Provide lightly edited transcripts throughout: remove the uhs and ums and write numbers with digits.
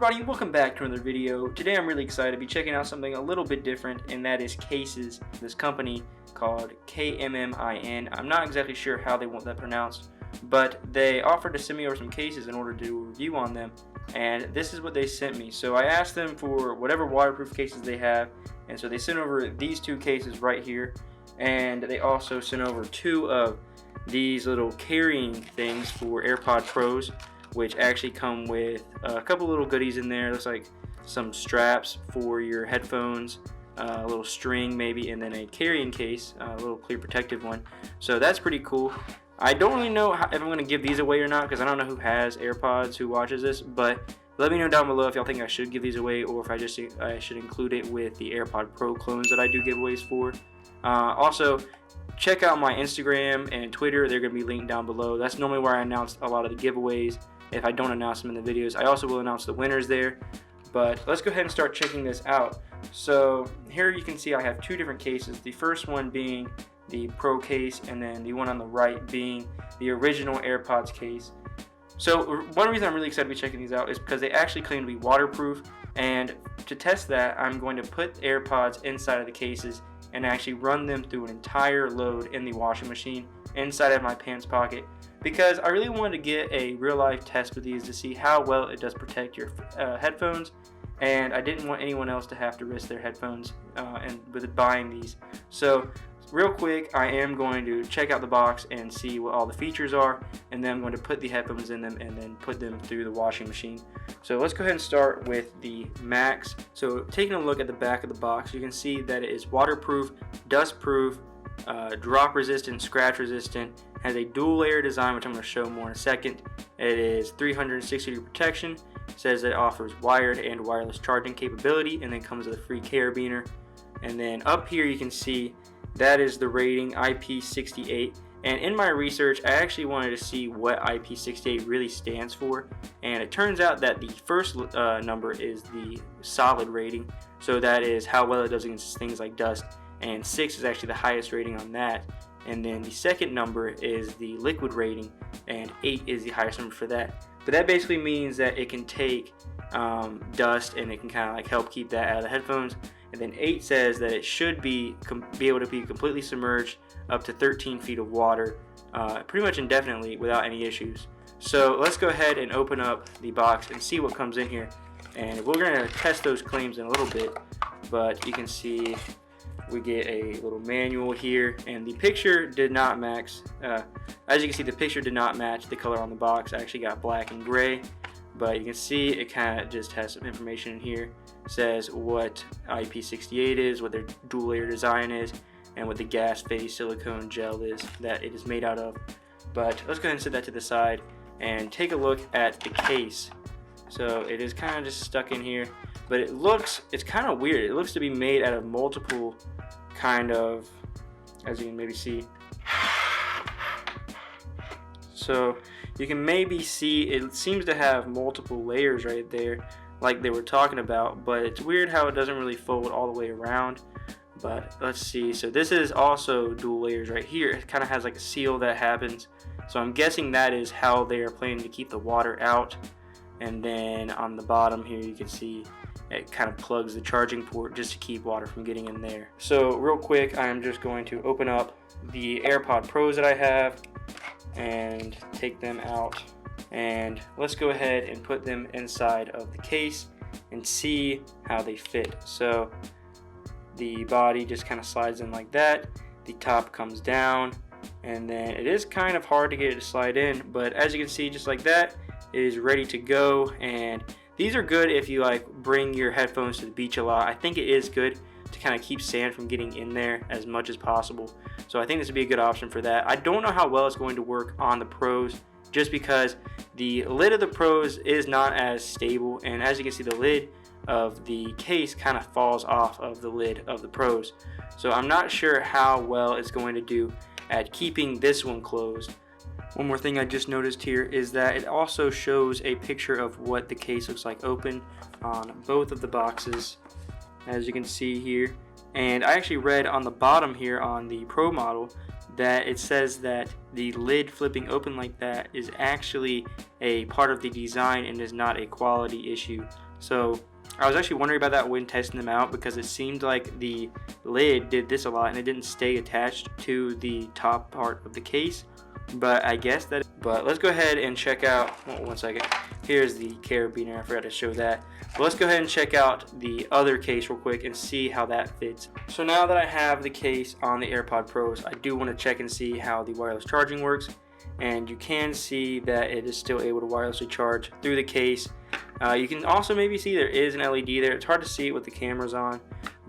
everybody, welcome back to another video. Today I'm really excited to be checking out something a little bit different, and that is cases. This company called KMMIN. I'm not exactly sure how they want that pronounced, but they offered to send me over some cases in order to do a review on them, and this is what they sent me. So I asked them for whatever waterproof cases they have, and so they sent over these two cases right here, and they also sent over two of these little carrying things for AirPods Pros, which actually come with a couple little goodies in there. Looks like some straps for your headphones, a little string maybe, and then a carrying case, a little clear protective one. So that's pretty cool. I don't really know if I'm going to give these away or not, because I don't know who has AirPods who watches this, but let me know down below if y'all think I should give these away, or if I should include it with the AirPod Pro clones that I do giveaways for. Also, check out my Instagram and Twitter. They're going to be linked down below. That's normally where I announce a lot of the giveaways if I don't announce them in the videos. I also will announce the winners there. But let's go ahead and start checking this out. So here you can see I have two different cases. The first one being the Pro case, and then the one on the right being the original AirPods case. So one reason I'm really excited to be checking these out is because they actually claim to be waterproof, and to test that I'm going to put AirPods inside of the cases and actually run them through an entire load in the washing machine inside of my pants pocket, because I really wanted to get a real life test with these to see how well it does protect your headphones, and I didn't want anyone else to have to risk their headphones and with buying these. So real quick, I am going to check out the box and see what all the features are, and then I'm going to put the headphones in them and then put them through the washing machine. So let's go ahead and start with the Max. So taking a look at the back of the box, you can see that it is waterproof, dust proof, drop resistant, scratch resistant, has a dual layer design, which I'm going to show more in a second. It is 360-degree protection. It says that it offers wired and wireless charging capability, and then comes with a free carabiner. And then up here you can see that is the rating, IP68. And in my research, I actually wanted to see what IP68 really stands for, and it turns out that the first number is the solid rating, so that is how well it does against things like dust, and 6 is actually the highest rating on that. And then the second number is the liquid rating, and 8 is the highest number for that. But that basically means that it can take dust, and it can kind of like help keep that out of the headphones. And then 8 says that it should be able to be completely submerged up to 13 feet of water, pretty much indefinitely without any issues. So let's go ahead and open up the box and see what comes in here. And we're going to test those claims in a little bit, but you can see we get a little manual here, and the picture did not match. As you can see, the picture did not match the color on the box. I actually got black and gray, but you can see it kind of just has some information in here. It says what IP68 is, what their dual layer design is, and what the gas phase silicone gel is that it is made out of. But let's go ahead and set that to the side and take a look at the case. So it is kind of just stuck in here, but it's kind of weird. It looks to be made out of multiple kind of, as you can maybe see. So you can maybe see it seems to have multiple layers right there, like they were talking about, but it's weird how it doesn't really fold all the way around. But let's see. So this is also dual layers right here. It kind of has like a seal that happens. So I'm guessing that is how they are planning to keep the water out. And then on the bottom here you can see it kind of plugs the charging port just to keep water from getting in there. So real quick, I'm just going to open up the AirPod Pros that I have and take them out. And let's go ahead and put them inside of the case and see how they fit. So the body just kind of slides in like that. The top comes down, and then it is kind of hard to get it to slide in, but as you can see, just like that, it is ready to go. And these are good if you like bring your headphones to the beach a lot. I think it is good to kind of keep sand from getting in there as much as possible. So I think this would be a good option for that. I don't know how well it's going to work on the Pros, just because the lid of the Pros is not as stable, and as you can see, the lid of the case kind of falls off of the lid of the Pros. So I'm not sure how well it's going to do at keeping this one closed. One more thing I just noticed here is that it also shows a picture of what the case looks like open on both of the boxes, as you can see here. And I actually read on the bottom here on the Pro model that it says that the lid flipping open like that is actually a part of the design and is not a quality issue. So I was actually wondering about that when testing them out, because it seemed like the lid did this a lot and it didn't stay attached to the top part of the case. But I guess that. But let's go ahead and check out. Oh, one second. Here's the carabiner. I forgot to show that. But let's go ahead and check out the other case real quick and see how that fits. So now that I have the case on the AirPod Pros, I do want to check and see how the wireless charging works. And you can see that it is still able to wirelessly charge through the case. You can also maybe see there is an LED there. It's hard to see it with the cameras on,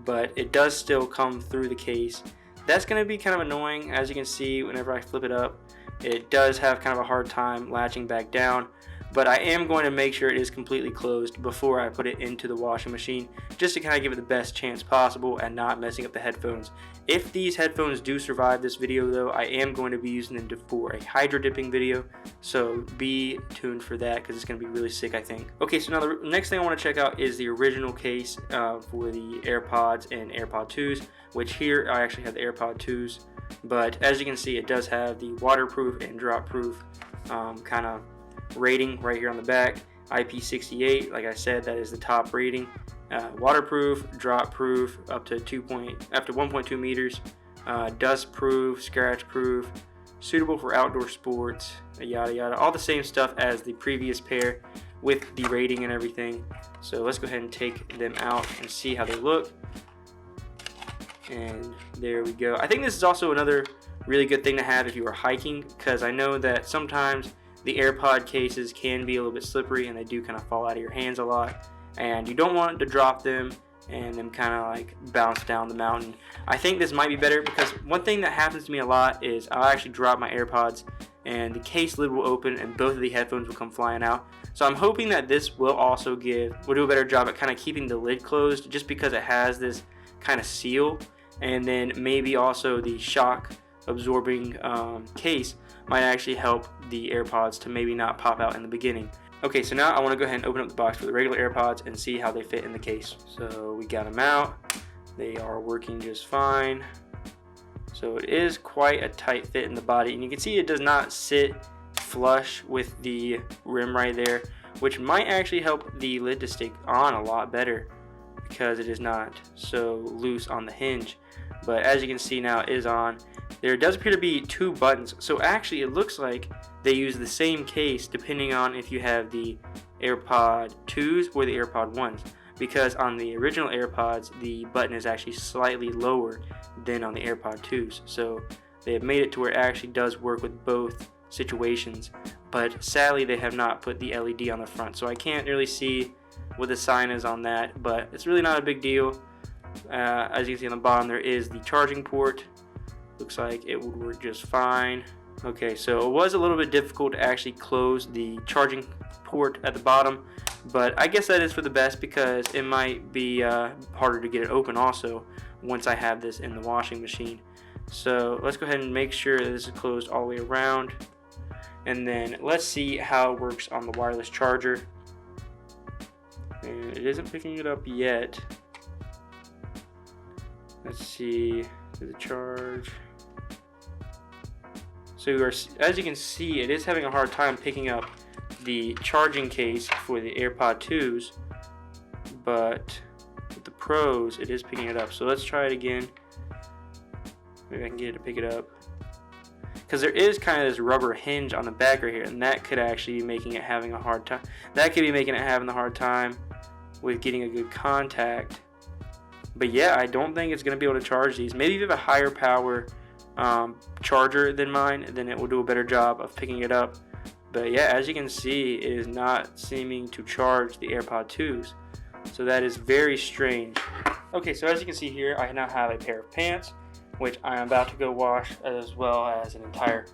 but it does still come through the case. That's going to be kind of annoying. As you can see, whenever I flip it up, it does have kind of a hard time latching back down. But I am going to make sure it is completely closed before I put it into the washing machine, just to kind of give it the best chance possible and not messing up the headphones. If these headphones do survive this video though, I am going to be using them for a hydro dipping video, so be tuned for that because it's going to be really sick, I think. Okay, so now the next thing I want to check out is the original case for the AirPods and AirPod 2s, which here I actually have the AirPod 2s, but as you can see it does have the waterproof and drop proof kind of rating right here on the back. IP68, like I said, that is the top rating. Waterproof, drop proof, up to 1.2 meters, dust proof, scratch proof, suitable for outdoor sports, yada yada, all the same stuff as the previous pair with the rating and everything. So let's go ahead and take them out and see how they look. And there we go. I think this is also another really good thing to have if you are hiking, because I know that sometimes the AirPod cases can be a little bit slippery and they do kind of fall out of your hands a lot, and you don't want to drop them and them kind of like bounce down the mountain. I think this might be better, because one thing that happens to me a lot is I'll actually drop my AirPods and the case lid will open and both of the headphones will come flying out. So I'm hoping that this will also do a better job at kind of keeping the lid closed, just because it has this kind of seal, and then maybe also the shock absorbing case might actually help the AirPods to maybe not pop out in the beginning. Okay, so now I want to go ahead and open up the box for the regular AirPods and see how they fit in the case. So we got them out. They are working just fine. So it is quite a tight fit in the body, and you can see it does not sit flush with the rim right there, which might actually help the lid to stick on a lot better because it is not so loose on the hinge. But as you can see now, it is on. There does appear to be two buttons, so actually it looks like they use the same case depending on if you have the AirPod 2s or the AirPod 1s, because on the original AirPods the button is actually slightly lower than on the AirPod 2s. So they have made it to where it actually does work with both situations, but sadly they have not put the LED on the front, so I can't really see what the sign is on that, but it's really not a big deal. As you can see on the bottom, there is the charging port. Looks like it would work just fine. Okay, so it was a little bit difficult to actually close the charging port at the bottom, but I guess that is for the best, because it might be harder to get it open also once I have this in the washing machine. So let's go ahead and make sure that this is closed all the way around, and then let's see how it works on the wireless charger. And it isn't picking it up yet. Let's see, does it charge? So as you can see, it is having a hard time picking up the charging case for the AirPod 2s, but with the Pros, it is picking it up. So let's try it again. Maybe I can get it to pick it up. Because there is kind of this rubber hinge on the back right here, and that could actually be making it having a hard time. That could be making it having a hard time with getting a good contact. But yeah, I don't think it's going to be able to charge these. Maybe if you have a higher power charger than mine, then it will do a better job of picking it up. But yeah, as you can see, it is not seeming to charge the AirPod 2s. So that is very strange. Okay, so as you can see here, I now have a pair of pants, which I am about to go wash, as well as an entire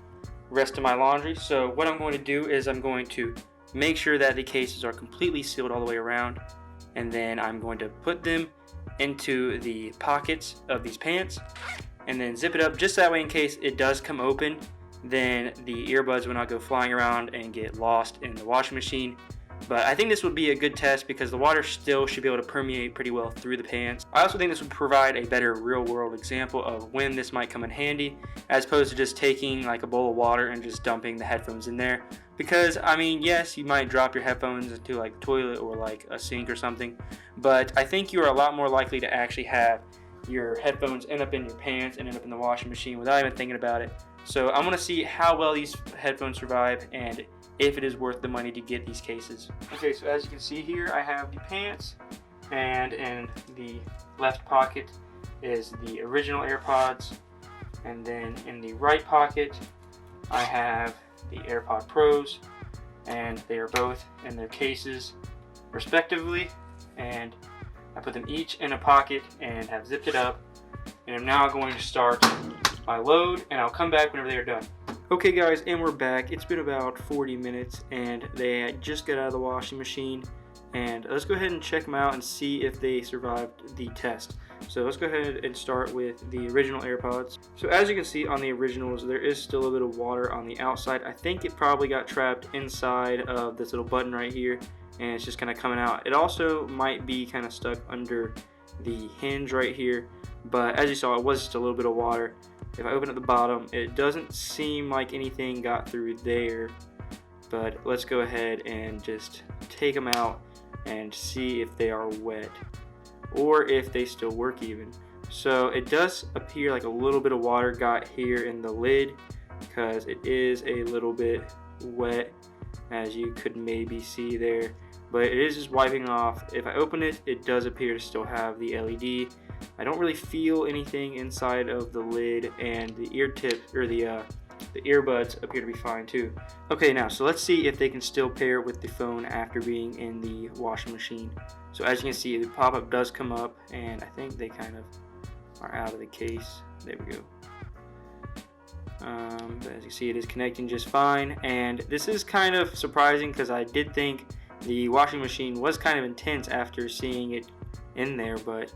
rest of my laundry. So what I'm going to do is I'm going to make sure that the cases are completely sealed all the way around, and then I'm going to put them into the pockets of these pants and then zip it up, just that way in case it does come open, then the earbuds will not go flying around and get lost in the washing machine. But I think this would be a good test because the water still should be able to permeate pretty well through the pants. I also think this would provide a better real world example of when this might come in handy, as opposed to just taking like a bowl of water and just dumping the headphones in there. Because I mean, yes, you might drop your headphones into like a toilet or like a sink or something, but I think you are a lot more likely to actually have your headphones end up in your pants and end up in the washing machine without even thinking about it. So I'm going to see how well these headphones survive and if it is worth the money to get these cases. Okay, so as you can see here, I have the pants, and in the left pocket is the original AirPods, and then in the right pocket I have the AirPod Pros, and they are both in their cases respectively, and I put them each in a pocket and have zipped it up, and I'm now going to start my load, and I'll come back whenever they are done. Okay guys, and we're back. It's been about 40 minutes and they just got out of the washing machine, and let's go ahead and check them out and see if they survived the test. So let's go ahead and start with the original AirPods. So as you can see on the originals, there is still a bit of water on the outside. I think it probably got trapped inside of this little button right here, and it's just kind of coming out. It also might be kind of stuck under the hinge right here, but as you saw, it was just a little bit of water. If I open at the bottom, it doesn't seem like anything got through there, but let's go ahead and just take them out and see if they are wet or if they still work even. So it does appear like a little bit of water got here in the lid because it is a little bit wet, as you could maybe see there, but it is just wiping off. If I open it, it does appear to still have the LED. I don't really feel anything inside of the lid, and the ear tips or the earbuds appear to be fine too. Okay, now so let's see if they can still pair with the phone after being in the washing machine. So as you can see, the pop-up does come up, and I think they kind of are out of the case. There we go. But as you see, it is connecting just fine, and this is kind of surprising because I did think the washing machine was kind of intense after seeing it in there, but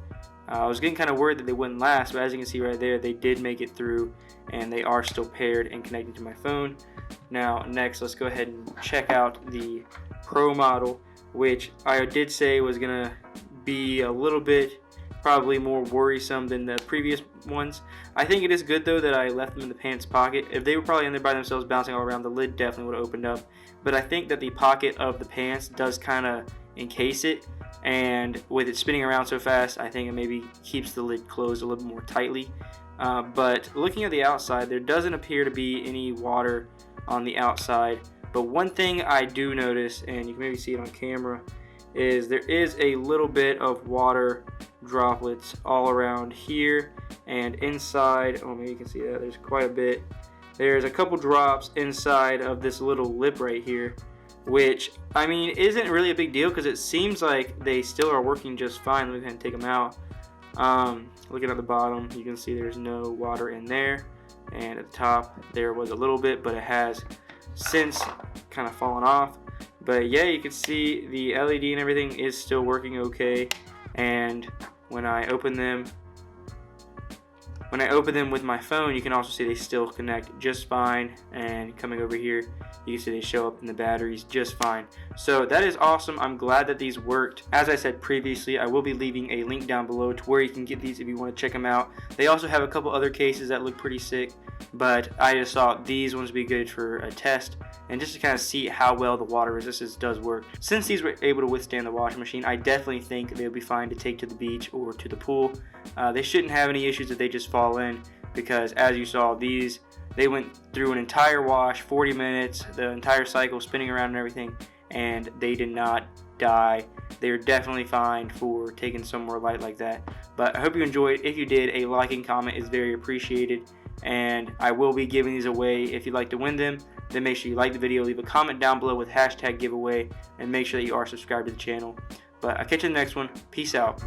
I was getting kind of worried that they wouldn't last, but as you can see right there, they did make it through, and they are still paired and connected to my phone. Now next, let's go ahead and check out the Pro model, which I did say was gonna be a little bit probably more worrisome than the previous ones. I think it is good though that I left them in the pants pocket. If they were probably in there by themselves bouncing all around, the lid definitely would have opened up, but I think that the pocket of the pants does kind of encase it, and with it spinning around so fast, I think it maybe keeps the lid closed a little more tightly. But looking at the outside, there doesn't appear to be any water on the outside, but one thing I do notice, and you can maybe see it on camera, is there is a little bit of water droplets all around here and inside. Oh, maybe you can see that there's quite a bit. There's a couple drops inside of this little lip right here, which I mean isn't really a big deal because it seems like they still are working just fine. Let me go ahead and take them out. Looking at the bottom, you can see there's no water in there, and at the top there was a little bit, but it has since kind of fallen off. But yeah, you can see the LED and everything is still working okay, and when I open them with my phone, you can also see they still connect just fine, and coming over here you can see they show up in the batteries just fine. So that is awesome. I'm glad that these worked. As I said previously, I will be leaving a link down below to where you can get these if you want to check them out. They also have a couple other cases that look pretty sick, but I just thought these ones would be good for a test and just to kind of see how well the water resistance does work. Since these were able to withstand the washing machine, I definitely think they'll be fine to take to the beach or to the pool. They shouldn't have any issues if they just fall in, because as you saw, they went through an entire wash, 40 minutes, the entire cycle, spinning around and everything, and they did not die. They're definitely fine for taking somewhere light like that. But I hope you enjoyed. If you did, a like and comment is very appreciated, and I will be giving these away. If you'd like to win them, then make sure you like the video, leave a comment down below with #giveaway, and make sure that you are subscribed to the channel. But I'll catch you in the next one. Peace out.